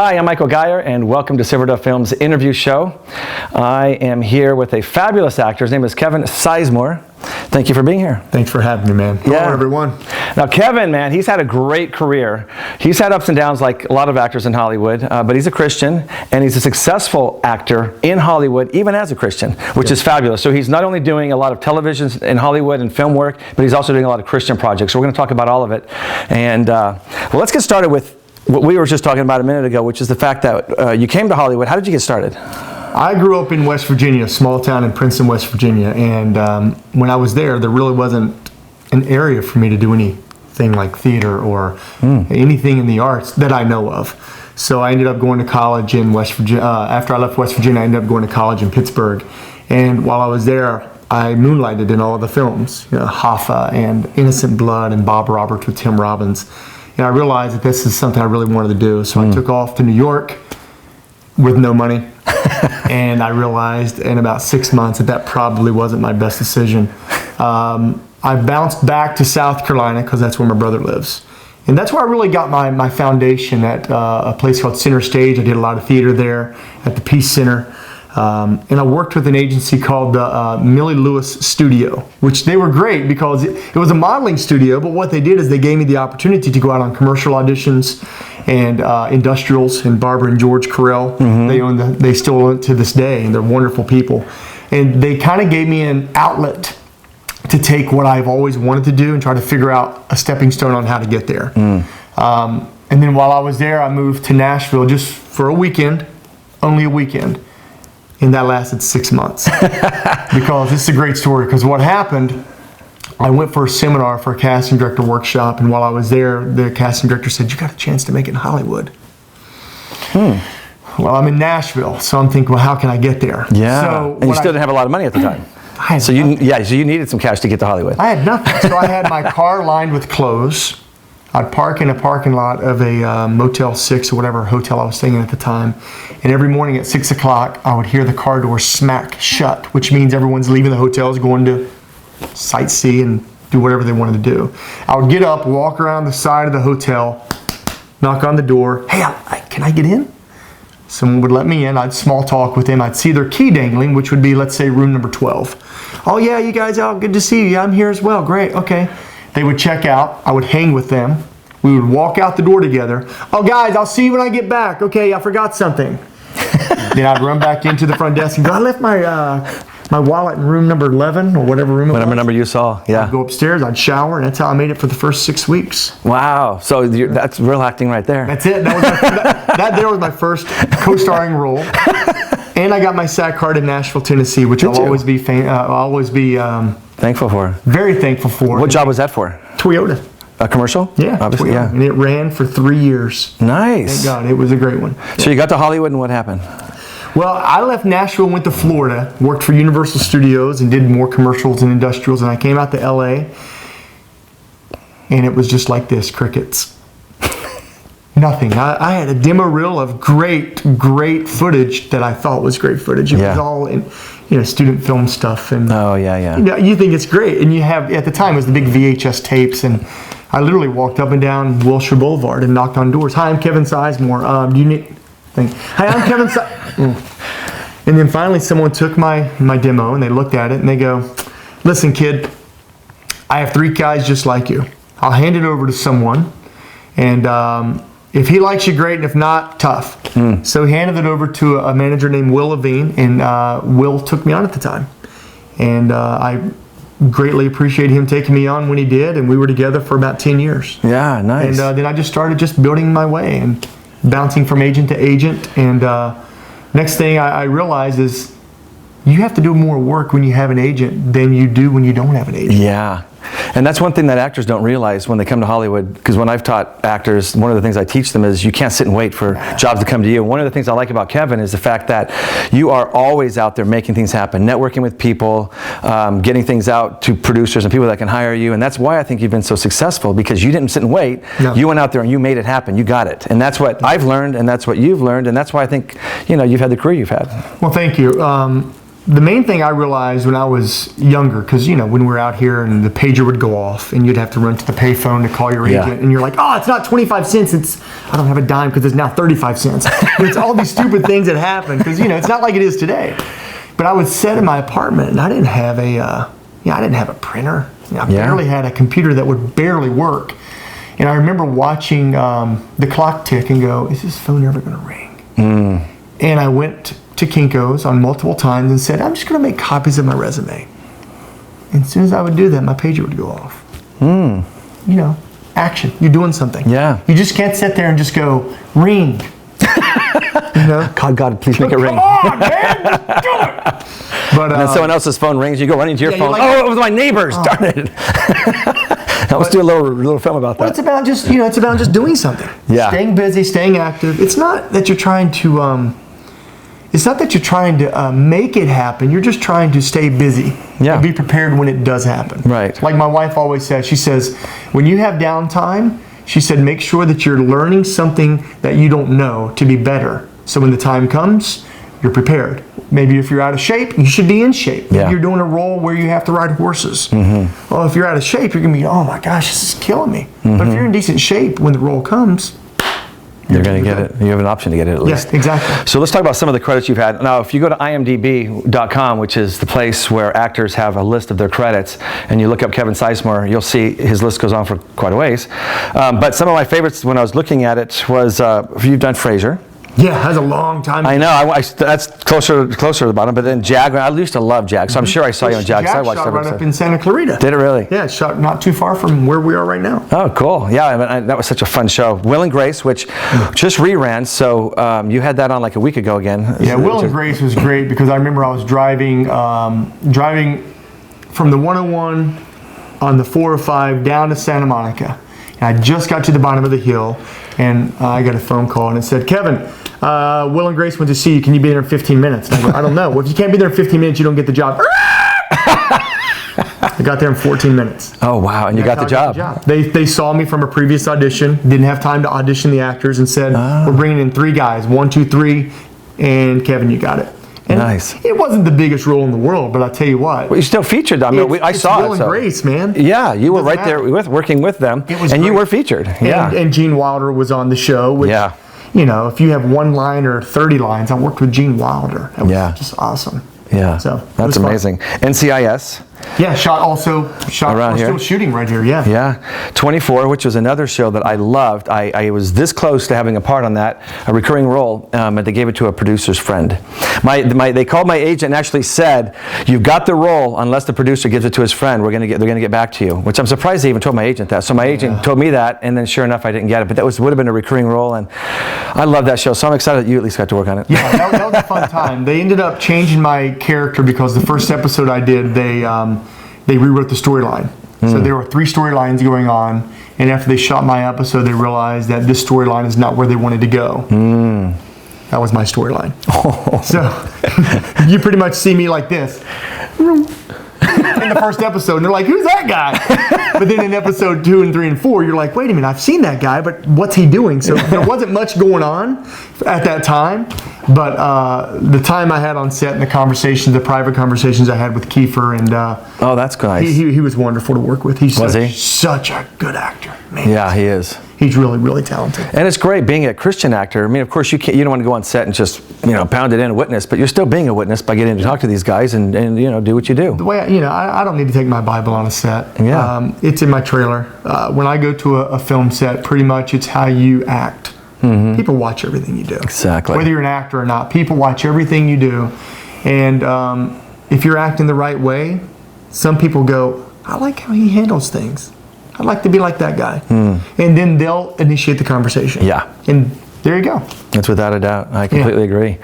Hi, I'm Michael Gier, and welcome to Silver Dove Films interview show. I am here with a fabulous actor. His name is Kevin Sizemore. Thank you for being here. Thanks for having me, man. Hello, everyone. Now, Kevin, man, he's had a great career. He's had ups and downs like a lot of actors in Hollywood, but he's a Christian, and he's a successful actor in Hollywood, even as a Christian, which is fabulous. So he's not only doing a lot of television in Hollywood and film work, but he's also doing a lot of Christian projects. So we're going to talk about all of it. And well, let's get started with what we were just talking about a minute ago, which is the fact that you came to Hollywood. How did you get started? I grew up in West Virginia, a small town in Princeton, West Virginia, and when I was there really wasn't an area for me to do anything like theater or anything in the arts that I know of. So I ended up going to college in West Virginia. After I left West Virginia, I ended up going to college in Pittsburgh, and while I was there, I moonlighted in all of the films, Hoffa and Innocent Blood and Bob Roberts with Tim Robbins. And I realized that this is something I really wanted to do. So I took off to New York with no money. And I realized in about 6 months that probably wasn't my best decision. I bounced back to South Carolina because that's where my brother lives. And that's where I really got my foundation at a place called Center Stage. I did a lot of theater there at the Peace Center. And I worked with an agency called the Millie Lewis Studio, which they were great because it was a modeling studio, but what they did is they gave me the opportunity to go out on commercial auditions and industrials, and Barbara and George Carell. They still own it to this day, and they're wonderful people. And they kind of gave me an outlet to take what I've always wanted to do and try to figure out a stepping stone on how to get there. And then while I was there, I moved to Nashville just for a weekend, only a weekend. And that lasted 6 months. Because this is a great story, because what happened, I went for a seminar for a casting director workshop, and while I was there, the casting director said, "You got a chance to make it in Hollywood." Well, I'm in Nashville, so I'm thinking, well, how can I get there? Yeah, so and you still didn't have a lot of money at the time. So you needed some cash to get to Hollywood. I had nothing, so I had my car lined with clothes. I'd park in a parking lot of a Motel 6 or whatever hotel I was staying in at the time. And every morning at 6 o'clock, I would hear the car door smack shut, which means everyone's leaving the hotels, going to sightsee and do whatever they wanted to do. I would get up, walk around the side of the hotel, knock on the door. "Hey, can I get in?" Someone would let me in. I'd small talk with them. I'd see their key dangling, which would be, let's say, room number 12. "Oh, yeah, you guys out. Good to see you. Yeah, I'm here as well. Great. Okay." They would check out. I would hang with them. We would walk out the door together. "Oh, guys, I'll see you when I get back. Okay, I forgot something." Then I'd run back into the front desk and go, "I left my wallet in room number 11 or whatever room it was." Whatever number you saw, yeah. I'd go upstairs, I'd shower, and that's how I made it for the first 6 weeks. Wow, so that's real acting right there. That's it. That there was my first co-starring role. And I got my SAG card in Nashville, Tennessee, which I'll always be thankful for. Very thankful for. What job was that for? Toyota. A commercial? Yeah, obviously. Toyota. Yeah. And it ran for 3 years. Nice. Thank God, it was a great one. So you got to Hollywood, and what happened? Well, I left Nashville, went to Florida, worked for Universal Studios, and did more commercials and industrials. And I came out to LA, and it was just like this: crickets. Nothing. I had a demo reel of great footage that I thought was great footage. It was all in, student film stuff. And you think it's great, and you have, at the time, it was the big VHS tapes, and I literally walked up and down Wilshire Boulevard and knocked on doors. "Hi, I'm Kevin Sizemore. Do you need?" "Hi, I'm Kevin Sizemore." And then finally, someone took my demo and they looked at it and they go, "Listen, kid, I have 3 guys just like you. I'll hand it over to someone, and if he likes you, great, and if not, tough." So he handed it over to a manager named Will Levine, and Will took me on at the time. And I greatly appreciate him taking me on when he did, and we were together for about 10 years. Yeah, nice. And then I just started building my way and bouncing from agent to agent. And next thing I realized is you have to do more work when you have an agent than you do when you don't have an agent. Yeah. And that's one thing that actors don't realize when they come to Hollywood, because when I've taught actors, one of the things I teach them is you can't sit and wait for jobs to come to you. One of the things I like about Kevin is the fact that you are always out there making things happen, networking with people, getting things out to producers and people that can hire you. And that's why I think you've been so successful, because you didn't sit and wait. No. You went out there and you made it happen. You got it. And that's what I've learned, and that's what you've learned, and that's why I think you've had the career you've had. Well, thank you. the main thing I realized when I was younger, because, when we were out here and the pager would go off and you'd have to run to the payphone to call your agent, and you're like, oh, it's not 25 cents, I don't have a dime because it's now 35 cents. It's all these stupid things that happen because, it's not like it is today. But I would sit in my apartment and I didn't have a printer. I barely had a computer that would barely work. And I remember watching the clock tick and go, is this phone ever going to ring? And I went to Kinko's on multiple times and said, I'm just going to make copies of my resume. And as soon as I would do that, my pager would go off. Action. You're doing something. Yeah. You just can't sit there and just go, ring. God, please make it ring. Come on, man, let's do it. But and then someone else's phone rings, you go running to your phone. Like, it was my neighbor's. Darn it. Let's do a little film about that. But it's about just doing something. Yeah. Staying busy, staying active. It's not that you're trying to make it happen. You're just trying to stay busy. Yeah. And be prepared when it does happen. Right. Like my wife always says, she says, when you have downtime, she said, make sure that you're learning something that you don't know to be better. So when the time comes, you're prepared. Maybe if you're out of shape, you should be in shape. Yeah. Maybe you're doing a role where you have to ride horses. Well, if you're out of shape, you're going to be, oh my gosh, this is killing me. But if you're in decent shape, when the role comes, you're going to get it. You have an option to get it at least. Yes, exactly. So let's talk about some of the credits you've had. Now, if you go to imdb.com, which is the place where actors have a list of their credits, and you look up Kevin Sizemore, you'll see his list goes on for quite a ways. But some of my favorites when I was looking at it was, you've done Frasier. Yeah, that's a long time. I know. That's closer to the bottom. But then Jag, I used to love Jag, so I'm sure I saw you on Jag. I watched shot right episode. up in Santa Clarita. Did it really? Yeah, it shot not too far from where we are right now. Oh, cool. Yeah, that was such a fun show. Will and Grace, which just reran, so you had that on like a week ago again. Yeah, Will and Grace was great because I remember I was driving from the 101 on the 405 down to Santa Monica. And I just got to the bottom of the hill, and I got a phone call, and it said, Kevin, Will and Grace went to see you. Can you be there in 15 minutes? And I go, I don't know. Well, if you can't be there in 15 minutes, you don't get the job. I got there in 14 minutes. Oh, wow. And you got the job. They saw me from a previous audition, didn't have time to audition the actors, and said, we're bringing in 3 guys, 1, 2, 3, and Kevin, you got it. And nice. It wasn't the biggest role in the world, but I tell you what. Well, you still featured them. I saw Will it. and Grace, man. Yeah, you were right there working with them, and you were featured. Yeah. And Gene Wilder was on the show. Which, if you have 1 line or 30 lines, I worked with Gene Wilder. That was just awesome. Yeah, so that's amazing. NCIS. Yeah, shot around here. Still shooting right here. Yeah. Yeah, 24, which was another show that I loved. I was this close to having a part on that, a recurring role, and they gave it to a producer's friend. They called my agent and actually said, "You've got the role unless the producer gives it to his friend. They're going to get back to you." Which I'm surprised they even told my agent that. So my agent told me that, and then sure enough, I didn't get it. But that would have been a recurring role, and I love that show. So I'm excited that you at least got to work on it. Yeah, that was a fun time. They ended up changing my character because the first episode I did, they rewrote the storyline. So there were 3 storylines going on, and after they shot my episode, they realized that this storyline is not where they wanted to go. That was my storyline. So you pretty much see me like this in the first episode, and they're like, "Who's that guy?" But then in episode 2 and 3 and 4, you're like, "Wait a minute, I've seen that guy, but what's he doing?" So there wasn't much going on at that time. But the time I had on set and the private conversations I had with Kiefer, and oh, that's nice. He was wonderful to work with. He's was such a good actor, man. Yeah, he is. He's really, really talented. And it's great being a Christian actor. I mean, of course, you don't want to go on set and just pound it in a witness, but you're still being a witness by getting to talk to these guys and do what you do. The way I don't need to take my Bible on a set. Yeah. It's in my trailer. When I go to a film set, pretty much it's how you act. People watch everything you do. Exactly. Whether you're an actor or not, people watch everything you do. And if you're acting the right way, some people go, I like how he handles things. I'd like to be like that guy. And then they'll initiate the conversation. Yeah. And there you go. That's without a doubt. I completely agree.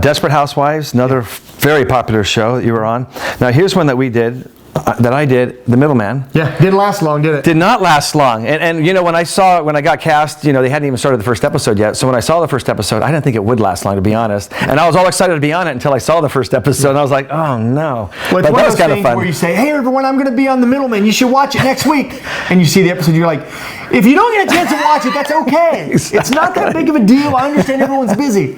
Desperate Housewives, another very popular show that you were on. Now, here's one that we did. that I did, The Middleman. Yeah, didn't last long, did it? Did not last long. And you know, when I got cast, you know, they hadn't even started the first episode yet. So when I saw the first episode, I didn't think it would last long, to be honest. And I was all excited to be on it until I saw the first episode, and I was like, oh no. Well, it's but one that of was those kind of things fun. where you say, hey everyone, I'm going to be on The Middleman. You should watch it next week. And you see the episode, you're like, if you don't get a chance to watch it, that's okay. Exactly. It's not that big of a deal. I understand everyone's busy.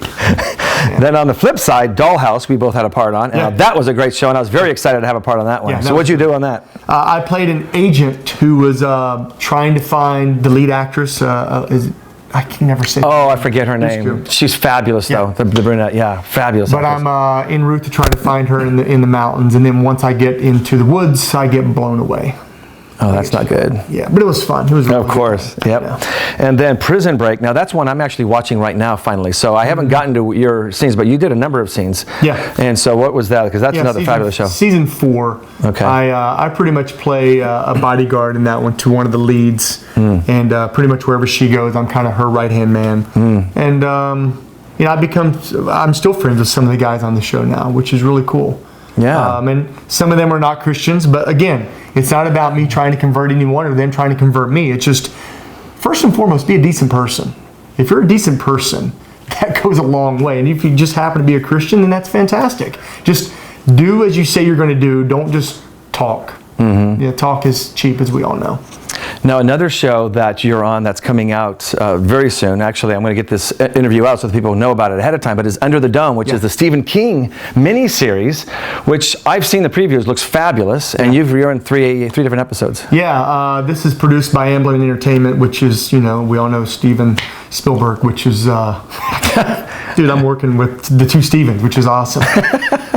Then on the flip side, Dollhouse, we both had a part on. And that was a great show, and I was very excited to have a part on that one. Yeah, so what'd you do on that? I played an agent who was trying to find the lead actress. I can never say. Oh, I forget her name. true. She's fabulous, though. The brunette, yeah, fabulous. But actress. I'm en route to try to find her in the mountains, and then once I get into the woods, I get blown away. Oh, that's not good. Yeah, but it was fun. It was really Of course, fun. yep. Yeah. And then Prison Break. Now that's one I'm actually watching right now, finally. So I haven't gotten to your scenes, but you did a number of scenes. Yeah. And so what was that? Because that's another fabulous show. Season 4. Okay. I pretty much play a bodyguard in that one to one of the leads, and pretty much wherever she goes, I'm kind of her right-hand man. And you know, I'm still friends with some of the guys on the show now, which is really cool. Yeah. And some of them are not Christians, but again, it's not about me trying to convert anyone or them trying to convert me. It's just, first and foremost, be a decent person. If you're a decent person, that goes a long way. And if you just happen to be a Christian, then that's fantastic. Just do as you say you're going to do. Don't just talk. Yeah, talk is cheap, as we all know. Now, another show that you're on that's coming out very soon, actually, I'm going to get this interview out so that people know about it ahead of time, but is Under the Dome, which is the Stephen King miniseries, which I've seen the previews, looks fabulous, and you're in three different episodes. Yeah, this is produced by Amblin Entertainment, which is, you know, we all know Steven Spielberg, which is, dude, I'm working with the two Stevens, which is awesome.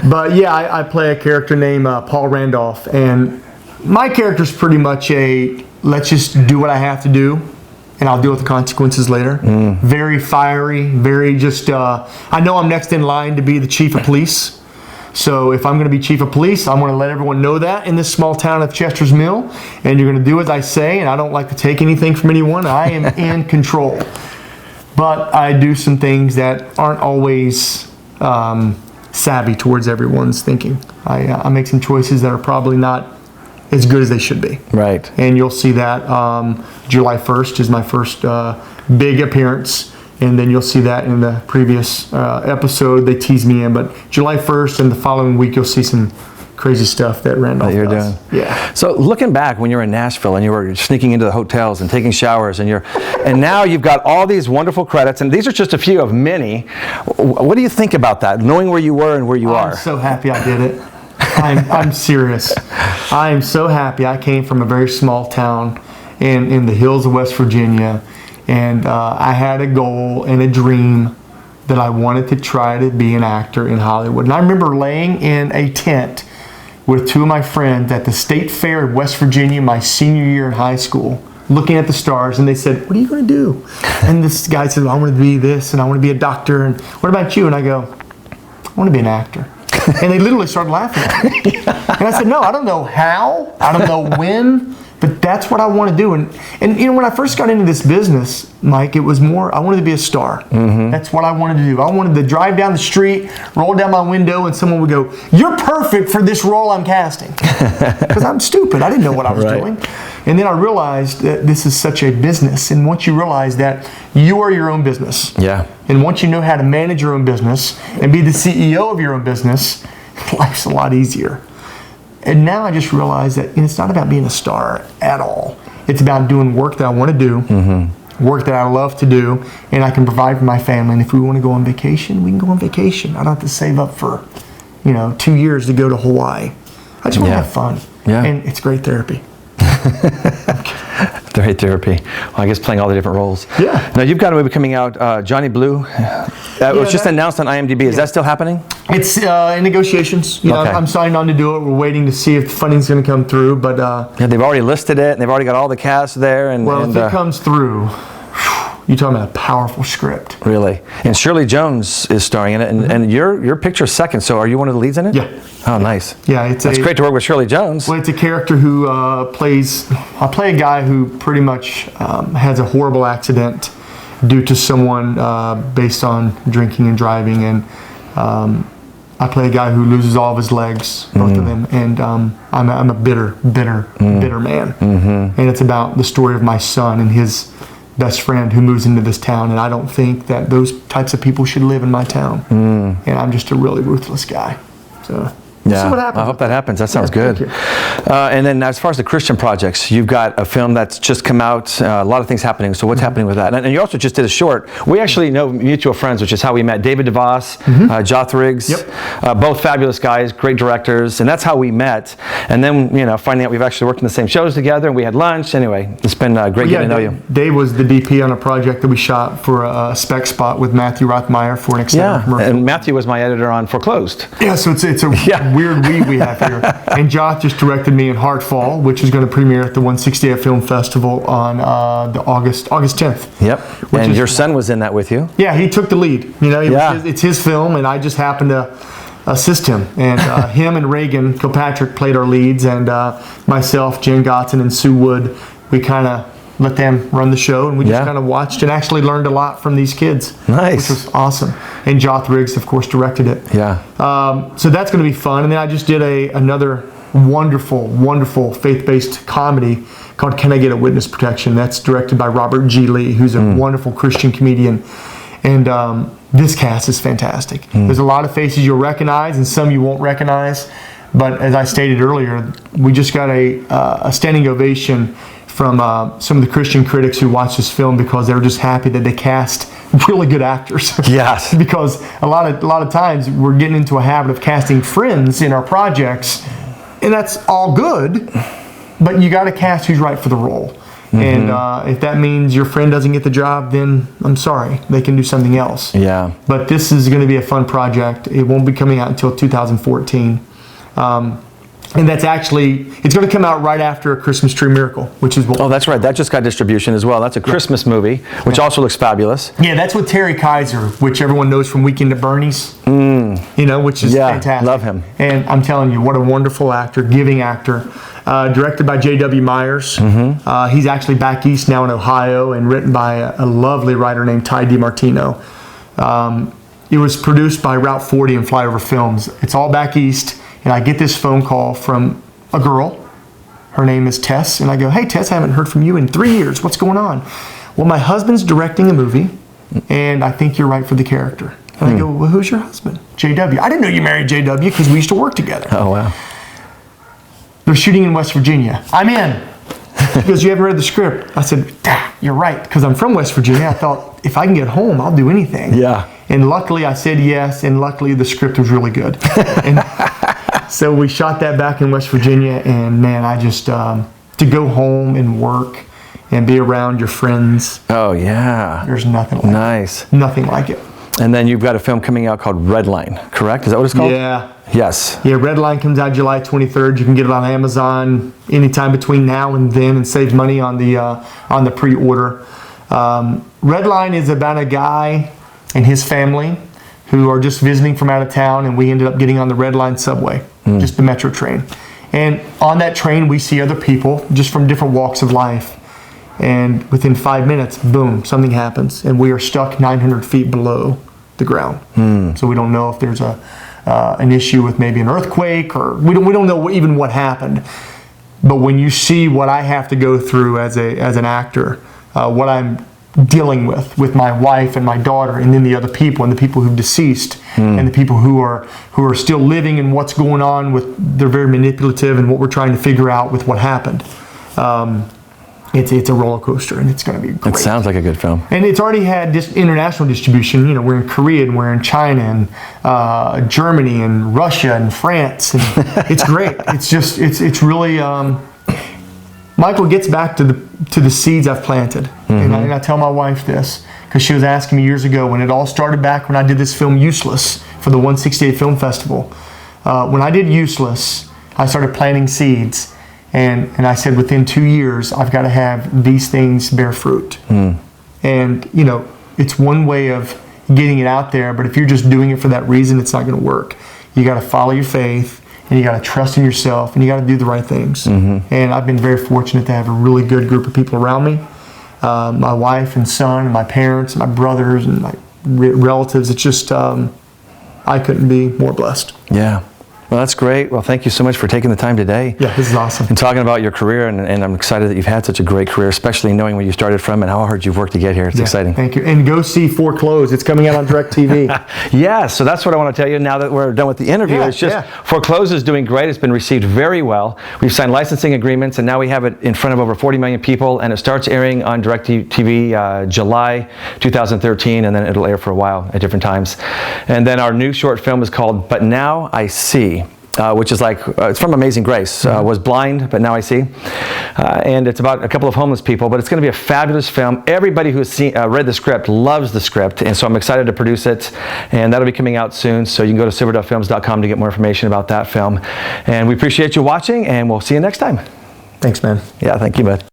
But yeah, I play a character named Paul Randolph, and my character's pretty much let's just do what I have to do, and I'll deal with the consequences later. Very fiery, very just, I know I'm next in line to be the chief of police. So if I'm going to be chief of police, I'm going to let everyone know that in this small town of Chester's Mill, and you're going to do as I say, and I don't like to take anything from anyone. I am in control. But I do some things that aren't always savvy towards everyone's thinking. I make some choices that are probably not as good as they should be. Right. And you'll see that July 1st is my first big appearance, and then you'll see that in the previous episode. They tease me in, but July 1st and the following week you'll see some crazy stuff that Randolph does. Doing. Yeah. So looking back when you were in Nashville and you were sneaking into the hotels and taking showers and now you've got all these wonderful credits, and these are just a few of many. What do you think about that, knowing where you were and where you are? I'm so happy I did it. I'm serious. I am so happy. I came from a very small town in the hills of West Virginia, and I had a goal and a dream that I wanted to try to be an actor in Hollywood. And I remember laying in a tent with two of my friends at the State Fair of West Virginia my senior year in high school, looking at the stars, and they said, what are you going to do? And this guy said, I want to be this, and I want to be a doctor, and what about you? And I go, I want to be an actor. And they literally started laughing at me. And I said, no, I don't know how, I don't know when, but that's what I want to do. And you know, when I first got into this business, Mike, it was more, I wanted to be a star. That's what I wanted to do. I wanted to drive down the street, roll down my window, and someone would go, you're perfect for this role I'm casting. Because I'm stupid. I didn't know what I was doing. And then I realized that this is such a business. And once you realize that you are your own business. Yeah. And once you know how to manage your own business and be the CEO of your own business, life's a lot easier. And now I just realize that it's not about being a star at all. It's about doing work that I want to do, work that I love to do, and I can provide for my family. And if we want to go on vacation, we can go on vacation. I don't have to save up for, 2 years to go to Hawaii. I just want to have fun. Yeah. And it's great therapy. Great therapy. Well, I guess playing all the different roles. Yeah. Now you've got a movie coming out, Johnny Blue. It was just announced on IMDb. Is that still happening? It's in negotiations. I'm signed on to do it. We're waiting to see if the funding's going to come through. But yeah, they've already listed it, and they've already got all the cast there. If it comes through, you're talking about a powerful script. Really. And Shirley Jones is starring in it, and your picture's second. So are you one of the leads in it? Yeah. Oh, nice. Yeah, it's great to work with Shirley Jones. Well, it's a character who I play a guy who pretty much has a horrible accident due to someone based on drinking and driving, and I play a guy who loses all of his legs, both of them, and I'm a bitter man. And it's about the story of my son and his best friend who moves into this town, and I don't think that those types of people should live in my town. And I'm just a really ruthless guy. So. Yeah, See what happens. I hope that happens. That sounds good. Thank you. And then as far as the Christian projects, you've got a film that's just come out, a lot of things happening. So what's happening with that? And you also just did a short. We actually know mutual friends, which is how we met. David DeVos, Joth Riggs, both fabulous guys, great directors. And that's how we met. And then, finding out we've actually worked in the same shows together and we had lunch. Anyway, it's been great getting to know you. Dave was the DP on a project that we shot for a spec spot with Matthew Rothmeyer for an extended commercial. And Matthew was my editor on Foreclosed. Yeah, so it's a weird we have here. And Joth just directed me in Heartfall, which is going to premiere at the 168 Film Festival on the August 10th. Yep. And your son was in that with you. Yeah, he took the lead. It's his film, and I just happened to assist him. And him and Reagan Kilpatrick played our leads, and myself, Jen Gotson, and Sue Wood, we kind of let them run the show, and we just kind of watched and actually learned a lot from these kids. Nice. Which was awesome. And Joth Riggs, of course, directed it. Yeah. So that's going to be fun. And then I just did another wonderful faith-based comedy called Can I Get a Witness Protection? That's directed by Robert G. Lee, who's a wonderful Christian comedian. And this cast is fantastic. There's a lot of faces you'll recognize and some you won't recognize. But as I stated earlier, we just got a standing ovation from some of the Christian critics who watched this film because they were just happy that they cast really good actors. Yes. Because a lot of times we're getting into a habit of casting friends in our projects, and that's all good, but you got to cast who's right for the role. And if that means your friend doesn't get the job, then I'm sorry, they can do something else. Yeah. But this is going to be a fun project. It won't be coming out until 2014. And that's it's going to come out right after A Christmas Tree Miracle, which is what... Oh, that's right. That just got distribution as well. That's a Christmas movie, which also looks fabulous. Yeah, that's with Terry Kaiser, which everyone knows from Weekend at Bernie's, which is fantastic. Love him. And I'm telling you, what a wonderful actor, giving actor. Directed by J.W. Myers. He's actually back east now in Ohio, and written by a lovely writer named Ty DiMartino. It was produced by Route 40 and Flyover Films. It's all back east. And I get this phone call from a girl. Her name is Tess. And I go, hey, Tess, I haven't heard from you in 3 years. What's going on? Well, my husband's directing a movie, and I think you're right for the character. And I go, well, who's your husband? JW. I didn't know you married JW because we used to work together. Oh, wow. They're shooting in West Virginia. I'm in. She goes, you haven't read the script. I said, you're right, because I'm from West Virginia. I thought, if I can get home, I'll do anything. Yeah. And luckily, I said yes, and luckily the script was really good. And so we shot that back in West Virginia, and man, I just, to go home and work and be around your friends. Oh, yeah. There's nothing like it. Nice. Nothing like it. And then you've got a film coming out called Redline, correct? Is that what it's called? Yeah. Yes. Yeah, Redline comes out July 23rd. You can get it on Amazon anytime between now and then and save money on the pre-order. Redline is about a guy and his family who are just visiting from out of town, and we ended up getting on the Red Line subway, just the metro train. And on that train, we see other people just from different walks of life. And within 5 minutes, boom, something happens, and we are stuck 900 feet below the ground. So we don't know if there's an issue with maybe an earthquake, or we don't know even what happened. But when you see what I have to go through as an actor, what I'm dealing with my wife and my daughter, and then the other people, and the people who've deceased, and the people who are still living, and what's going on with, they're very manipulative, and what we're trying to figure out with what happened. It's a roller coaster, and it's going to be great. It sounds like a good film. And it's already had international distribution. You know, we're in Korea, and we're in China, and Germany, and Russia, and France. And it's great. It's just, it's really. Michael gets back to the seeds I've planted, and I tell my wife this because she was asking me years ago when it all started back when I did this film Useless for the 168 Film Festival. When I did Useless, I started planting seeds. And I said, within 2 years, I've got to have these things bear fruit. And, you know, it's one way of getting it out there, but if you're just doing it for that reason, it's not going to work. You got to follow your faith, and you got to trust in yourself, and you got to do the right things. And I've been very fortunate to have a really good group of people around me. My wife and son, and my parents, and my brothers, and my relatives. It's just, I couldn't be more blessed. Yeah. Well, that's great. Well, thank you so much for taking the time today. Yeah, this is awesome. And talking about your career, and I'm excited that you've had such a great career, especially knowing where you started from and how hard you've worked to get here. It's exciting. Thank you. And go see Foreclosed. It's coming out on DirecTV. Yeah, so that's what I want to tell you now that we're done with the interview. It's just Foreclosed is doing great. It's been received very well. We've signed licensing agreements, and now we have it in front of over 40 million people, and it starts airing on DirecTV July 2013, and then it'll air for a while at different times. And then our new short film is called But Now I See. Which is like, it's from Amazing Grace. Was blind, but now I see. And it's about a couple of homeless people, but it's going to be a fabulous film. Everybody who's read the script loves the script, and so I'm excited to produce it. And that'll be coming out soon, so you can go to silverdovefilms.com to get more information about that film. And we appreciate you watching, and we'll see you next time. Thanks, man. Yeah, thank you, bud.